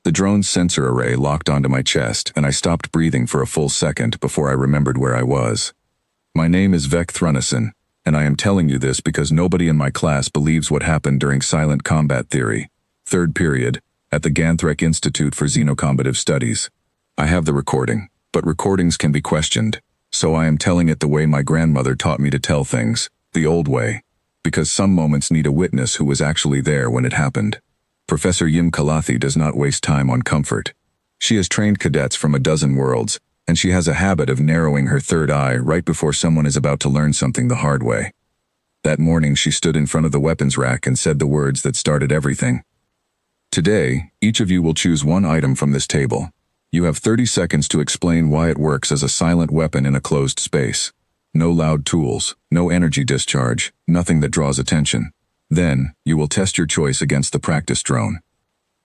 The drone's sensor array locked onto my chest, and I stopped breathing for a full second before I remembered where I was. My name is Vec Thrunnison, and I am telling you this because nobody in my class believes what happened during silent combat theory, third period, at the Galactic Institute for Xenocombative Studies. I have the recording, but recordings can be questioned, so I am telling it the way my grandmother taught me to tell things, the old way, because some moments need a witness who was actually there when it happened. Professor Yim Kalathi does not waste time on comfort. She has trained cadets from a dozen worlds, and she has a habit of narrowing her third eye right before someone is about to learn something the hard way. That morning she stood in front of the weapons rack and said the words that started everything. Today, each of you will choose one item from this table. You have 30 seconds to explain why it works as a silent weapon in a closed space. No loud tools, no energy discharge, nothing that draws attention. Then, you will test your choice against the practice drone.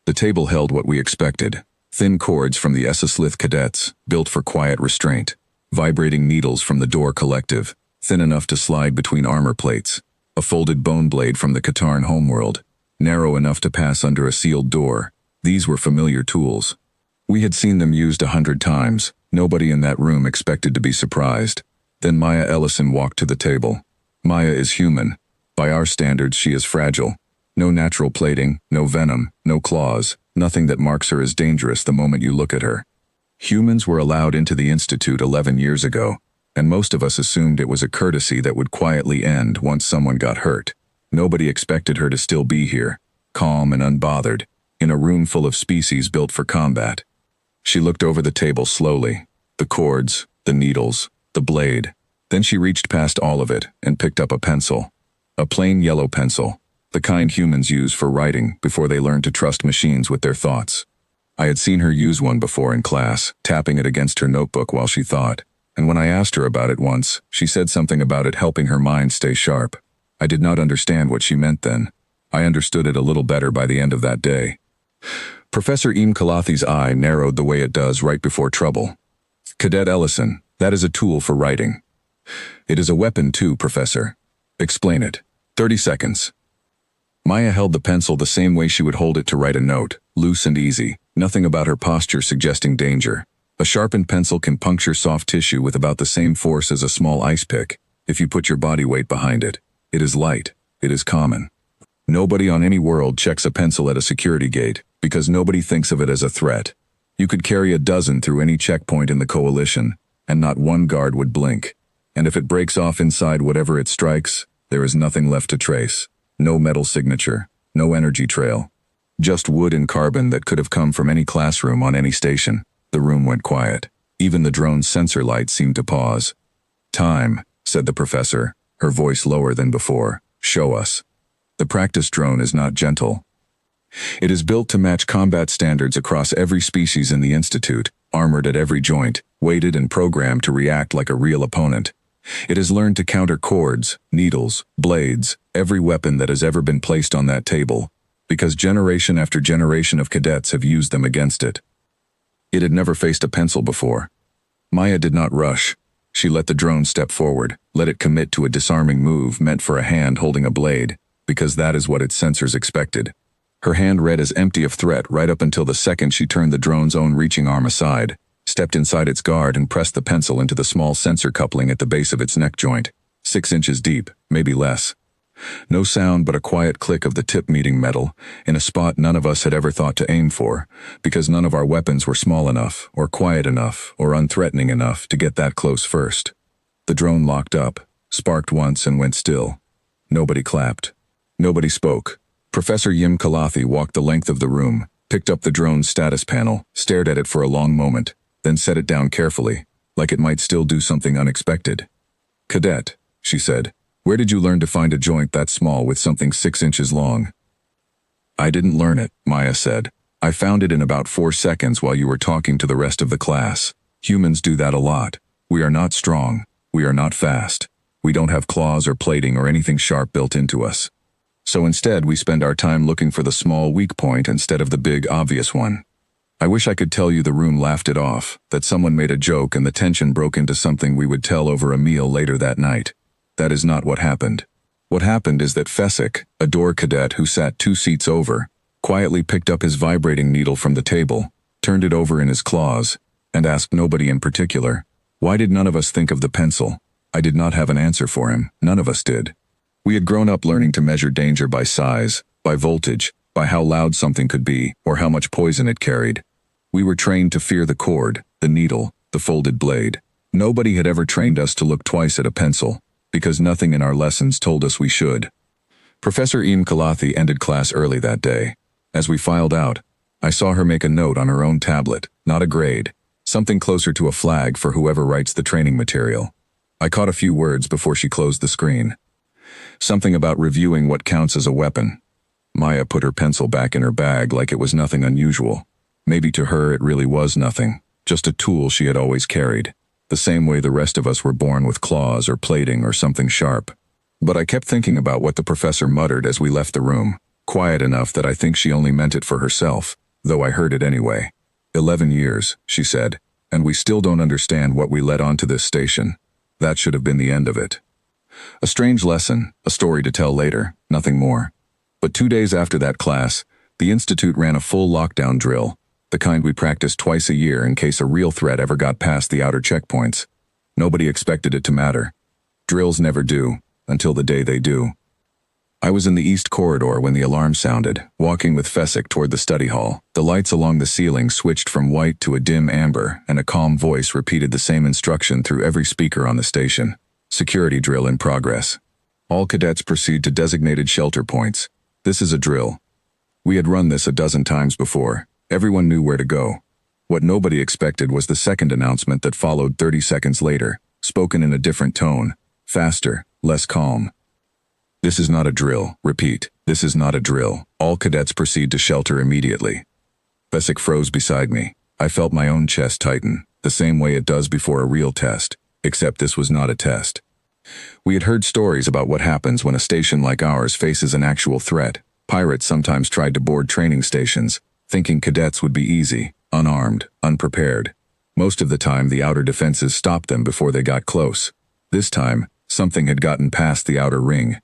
The table held what we expected. Thin cords from the Slith cadets, built for quiet restraint. Vibrating needles from the Door Collective, thin enough to slide between armor plates. A folded bone blade from the Katarn homeworld, narrow enough to pass under a sealed door. These were familiar tools. We had seen them used 100 times. Nobody in that room expected to be surprised. Then Maya Ellison walked to the table. Maya is human. By our standards, she is fragile. No natural plating, no venom, no claws, nothing that marks her as dangerous the moment you look at her. Humans were allowed into the Institute 11 years ago, and most of us assumed it was a courtesy that would quietly end once someone got hurt. Nobody expected her to still be here, calm and unbothered, in a room full of species built for combat. She looked over the table slowly, the cords, the needles, the blade. Then she reached past all of it and picked up a pencil. A plain yellow pencil, the kind humans use for writing before they learn to trust machines with their thoughts. I had seen her use one before in class, tapping it against her notebook while she thought, and when I asked her about it once, she said something about it helping her mind stay sharp. I did not understand what she meant then. I understood it a little better by the end of that day. Professor Im Kalathi's eye narrowed the way it does right before trouble. Cadet Ellison, that is a tool for writing. It is a weapon too, Professor. Explain it. 30 seconds. Maya held the pencil the same way she would hold it to write a note, loose and easy, nothing about her posture suggesting danger. A sharpened pencil can puncture soft tissue with about the same force as a small ice pick, if you put your body weight behind it. It is light. It is common. Nobody on any world checks a pencil at a security gate, because nobody thinks of it as a threat. You could carry a dozen through any checkpoint in the coalition, and not one guard would blink. And if it breaks off inside whatever it strikes, there is nothing left to trace. No metal signature, no energy trail. Just wood and carbon that could have come from any classroom on any station. The room went quiet. Even the drone's sensor light seemed to pause. Time, said the professor, her voice lower than before. Show us. The practice drone is not gentle. It is built to match combat standards across every species in the Institute, armored at every joint, weighted and programmed to react like a real opponent. It has learned to counter cords, needles, blades, every weapon that has ever been placed on that table, because generation after generation of cadets have used them against it. It had never faced a pencil before. Maya did not rush. She let the drone step forward, let it commit to a disarming move meant for a hand holding a blade, because that is what its sensors expected. Her hand read as empty of threat right up until the second she turned the drone's own reaching arm aside, stepped inside its guard and pressed the pencil into the small sensor coupling at the base of its neck joint, 6 inches deep, maybe less. No sound but a quiet click of the tip meeting metal, in a spot none of us had ever thought to aim for, because none of our weapons were small enough, or quiet enough, or unthreatening enough to get that close first. The drone locked up, sparked once and went still. Nobody clapped. Nobody spoke. Professor Yim Kalathi walked the length of the room, picked up the drone's status panel, stared at it for a long moment, then set it down carefully, like it might still do something unexpected. Cadet, she said, where did you learn to find a joint that small with something 6 inches long? I didn't learn it, Maya said. I found it in about 4 seconds while you were talking to the rest of the class. Humans do that a lot. We are not strong. We are not fast. We don't have claws or plating or anything sharp built into us. So instead, we spend our time looking for the small weak point instead of the big obvious one. I wish I could tell you the room laughed it off, that someone made a joke and the tension broke into something we would tell over a meal later that night. That is not what happened. What happened is that Fesick, a door cadet who sat 2 seats over, quietly picked up his vibrating needle from the table, turned it over in his claws, and asked nobody in particular, why did none of us think of the pencil? I did not have an answer for him, none of us did. We had grown up learning to measure danger by size, by voltage, by how loud something could be, or how much poison it carried. We were trained to fear the cord, the needle, the folded blade. Nobody had ever trained us to look twice at a pencil, because nothing in our lessons told us we should. Professor Kalathi ended class early that day. As we filed out, I saw her make a note on her own tablet, not a grade, something closer to a flag for whoever writes the training material. I caught a few words before she closed the screen. Something about reviewing what counts as a weapon. Maya put her pencil back in her bag like it was nothing unusual. Maybe to her it really was nothing, just a tool she had always carried, the same way the rest of us were born with claws or plating or something sharp. But I kept thinking about what the professor muttered as we left the room, quiet enough that I think she only meant it for herself, though I heard it anyway. 11 years, she said, and we still don't understand what we led onto this station. That should have been the end of it. A strange lesson, a story to tell later, nothing more. But 2 days after that class, the Institute ran a full lockdown drill, the kind we practiced twice a year in case a real threat ever got past the outer checkpoints. Nobody expected it to matter. Drills never do, until the day they do. I was in the east corridor when the alarm sounded, walking with Fesick toward the study hall. The lights along the ceiling switched from white to a dim amber, and a calm voice repeated the same instruction through every speaker on the station. Security drill in progress. All cadets proceed to designated shelter points. This is a drill. We had run this a dozen times before. Everyone knew where to go. What nobody expected was the second announcement that followed 30 seconds later, spoken in a different tone, faster, less calm. This is not a drill. Repeat, this is not a drill. All cadets proceed to shelter immediately. Fesick froze beside me. I felt my own chest tighten, the same way it does before a real test, except this was not a test. We had heard stories about what happens when a station like ours faces an actual threat. Pirates sometimes tried to board training stations, thinking cadets would be easy, unarmed, unprepared. Most of the time, the outer defenses stopped them before they got close. This time, something had gotten past the outer ring.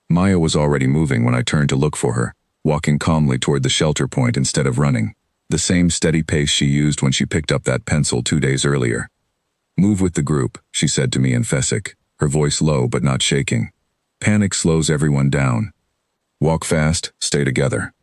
Maya was already moving when I turned to look for her, walking calmly toward the shelter point instead of running, the same steady pace she used when she picked up that pencil 2 days earlier. Move with the group, she said to me in Fesick, her voice low but not shaking. Panic slows everyone down. Walk fast, stay together.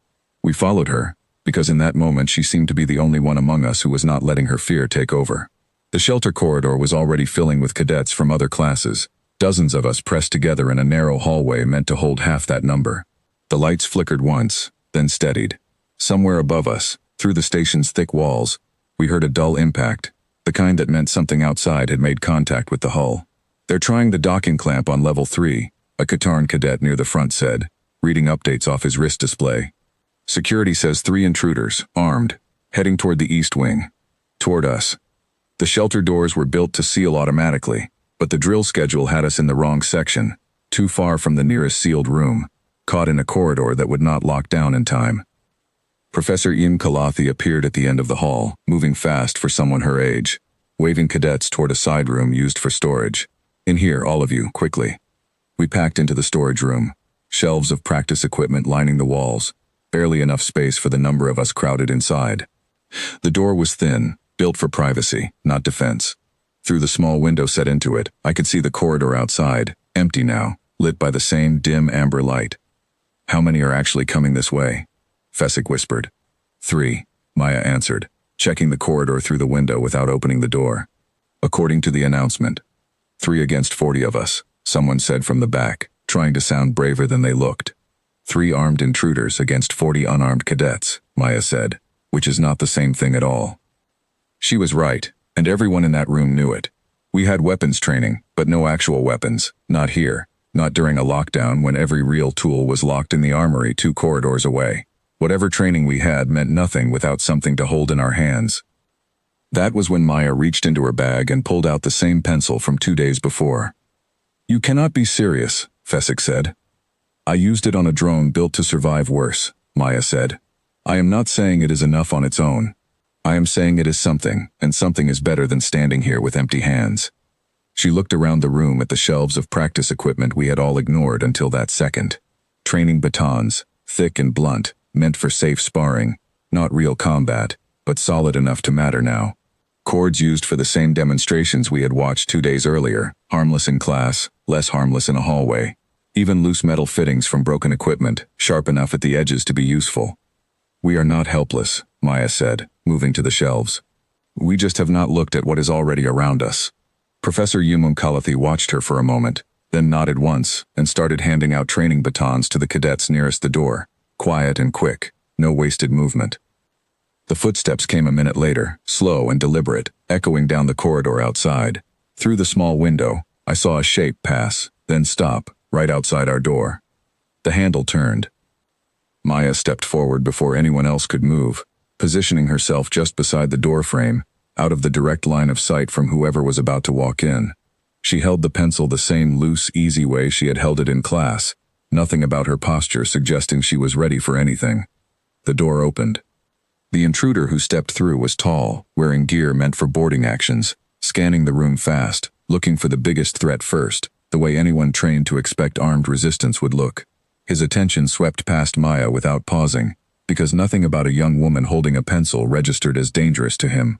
We followed her, because in that moment she seemed to be the only one among us who was not letting her fear take over. The shelter corridor was already filling with cadets from other classes. Dozens of us pressed together in a narrow hallway meant to hold half that number. The lights flickered once, then steadied. Somewhere above us, through the station's thick walls, we heard a dull impact, the kind that meant something outside had made contact with the hull. They're trying the docking clamp on level 3, a Katarn cadet near the front said, reading updates off his wrist display. Security says 3 intruders, armed, heading toward the east wing. Toward us. The shelter doors were built to seal automatically, but the drill schedule had us in the wrong section, too far from the nearest sealed room, caught in a corridor that would not lock down in time. Professor Kalathi appeared at the end of the hall, moving fast for someone her age, waving cadets toward a side room used for storage. In here, all of you, quickly. We packed into the storage room, shelves of practice equipment lining the walls, barely enough space for the number of us crowded inside. The door was thin, built for privacy, not defense. Through the small window set into it, I could see the corridor outside, empty now, lit by the same dim amber light. How many are actually coming this way? Fesick whispered. 3, Maya answered, checking the corridor through the window without opening the door. According to the announcement. 3 against 40 of us, someone said from the back, trying to sound braver than they looked. 3 armed intruders against 40 unarmed cadets, Maya said, which is not the same thing at all. She was right, and everyone in that room knew it. We had weapons training, but no actual weapons, not here, not during a lockdown when every real tool was locked in the armory 2 corridors away. Whatever training we had meant nothing without something to hold in our hands. That was when Maya reached into her bag and pulled out the same pencil from 2 days before. You cannot be serious, Fesick said. I used it on a drone built to survive worse, Maya said. I am not saying it is enough on its own. I am saying it is something, and something is better than standing here with empty hands. She looked around the room at the shelves of practice equipment we had all ignored until that second. Training batons, thick and blunt, meant for safe sparring, not real combat, but solid enough to matter now. Cords used for the same demonstrations we had watched 2 days earlier, harmless in class, less harmless in a hallway. Even loose metal fittings from broken equipment, sharp enough at the edges to be useful. "We are not helpless," Maya said, moving to the shelves. "We just have not looked at what is already around us." Professor Kalathi watched her for a moment, then nodded once and started handing out training batons to the cadets nearest the door, quiet and quick, no wasted movement. The footsteps came a minute later, slow and deliberate, echoing down the corridor outside. Through the small window, I saw a shape pass, then stop, right outside our door. The handle turned. Maya stepped forward before anyone else could move, positioning herself just beside the door frame, out of the direct line of sight from whoever was about to walk in. She held the pencil the same loose, easy way she had held it in class, nothing about her posture suggesting she was ready for anything. The door opened. The intruder who stepped through was tall, wearing gear meant for boarding actions, scanning the room fast, looking for the biggest threat first, the way anyone trained to expect armed resistance would look. His attention swept past Maya without pausing, because nothing about a young woman holding a pencil registered as dangerous to him.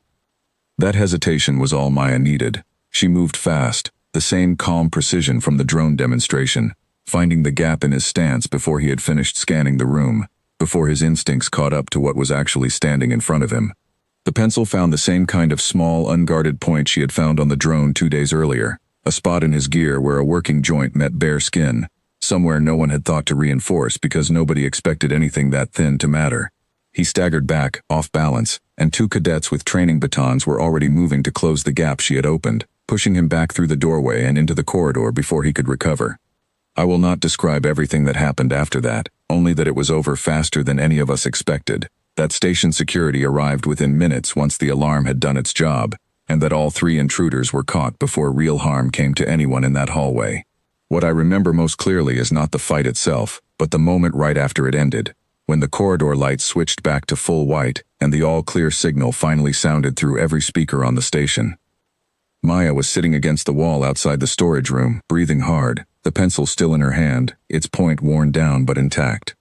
That hesitation was all Maya needed. She moved fast, the same calm precision from the drone demonstration, finding the gap in his stance before he had finished scanning the room, before his instincts caught up to what was actually standing in front of him. The pencil found the same kind of small, unguarded point she had found on the drone 2 days earlier, a spot in his gear where a working joint met bare skin, somewhere no one had thought to reinforce because nobody expected anything that thin to matter. He staggered back, off balance, and 2 cadets with training batons were already moving to close the gap she had opened, pushing him back through the doorway and into the corridor before he could recover. I will not describe everything that happened after that, only that it was over faster than any of us expected, that station security arrived within minutes once the alarm had done its job, and that all 3 intruders were caught before real harm came to anyone in that hallway. What I remember most clearly is not the fight itself, but the moment right after it ended, when the corridor lights switched back to full white and the all-clear signal finally sounded through every speaker on the station. Maya was sitting against the wall outside the storage room, breathing hard, the pencil still in her hand, its point worn down but intact.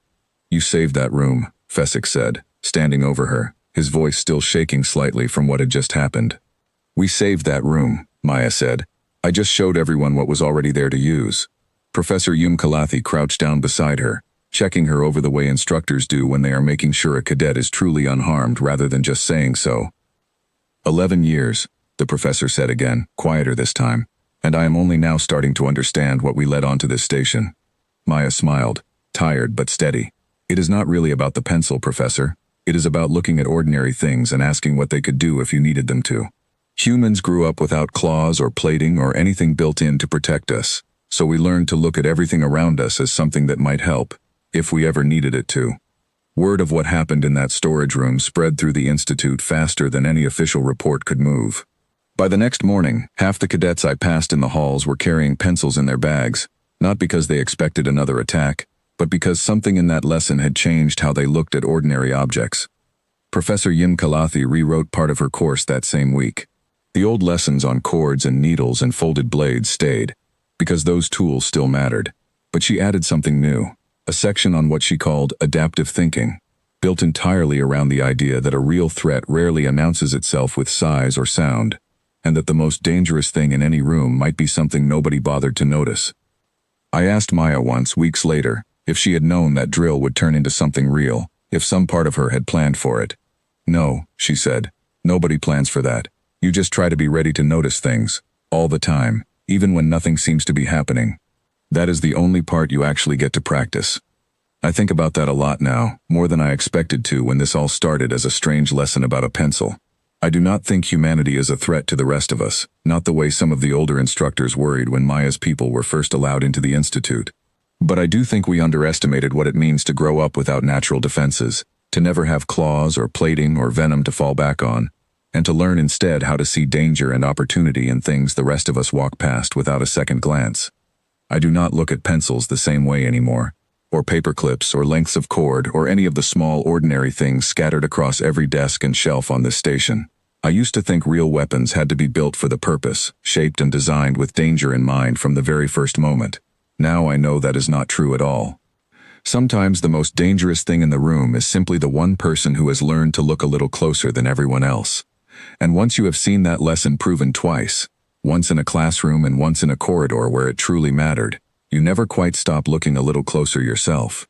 "You saved that room," Fessick said, standing over her, his voice still shaking slightly from what had just happened. "We saved that room," Maya said. "I just showed everyone what was already there to use." Professor Kalathi crouched down beside her, checking her over the way instructors do when they are making sure a cadet is truly unharmed rather than just saying so. 11 years, the professor said again, quieter this time, and I am only now starting to understand what we led onto this station. Maya smiled, tired but steady. "It is not really about the pencil, Professor. It is about looking at ordinary things and asking what they could do if you needed them to. Humans grew up without claws or plating or anything built in to protect us, so we learned to look at everything around us as something that might help, if we ever needed it to." Word of what happened in that storage room spread through the institute faster than any official report could move. By the next morning, half the cadets I passed in the halls were carrying pencils in their bags, not because they expected another attack, but because something in that lesson had changed how they looked at ordinary objects. Professor Kalathi rewrote part of her course that same week. The old lessons on cords and needles and folded blades stayed, because those tools still mattered, but she added something new, a section on what she called adaptive thinking, built entirely around the idea that a real threat rarely announces itself with size or sound, and that the most dangerous thing in any room might be something nobody bothered to notice. I asked Maya once, weeks later, if she had known that drill would turn into something real, if some part of her had planned for it. "No," she said, "nobody plans for that. You just try to be ready to notice things, all the time, even when nothing seems to be happening. That is the only part you actually get to practice." I think about that a lot now, more than I expected to when this all started as a strange lesson about a pencil. I do not think humanity is a threat to the rest of us, not the way some of the older instructors worried when Maya's people were first allowed into the institute. But I do think we underestimated what it means to grow up without natural defenses, to never have claws or plating or venom to fall back on, and to learn instead how to see danger and opportunity in things the rest of us walk past without a second glance. I do not look at pencils the same way anymore, or paper clips or lengths of cord or any of the small ordinary things scattered across every desk and shelf on this station. I used to think real weapons had to be built for the purpose, shaped and designed with danger in mind from the very first moment. Now I know that is not true at all. Sometimes the most dangerous thing in the room is simply the one person who has learned to look a little closer than everyone else. And once you have seen that lesson proven twice, once in a classroom and once in a corridor where it truly mattered, you never quite stop looking a little closer yourself.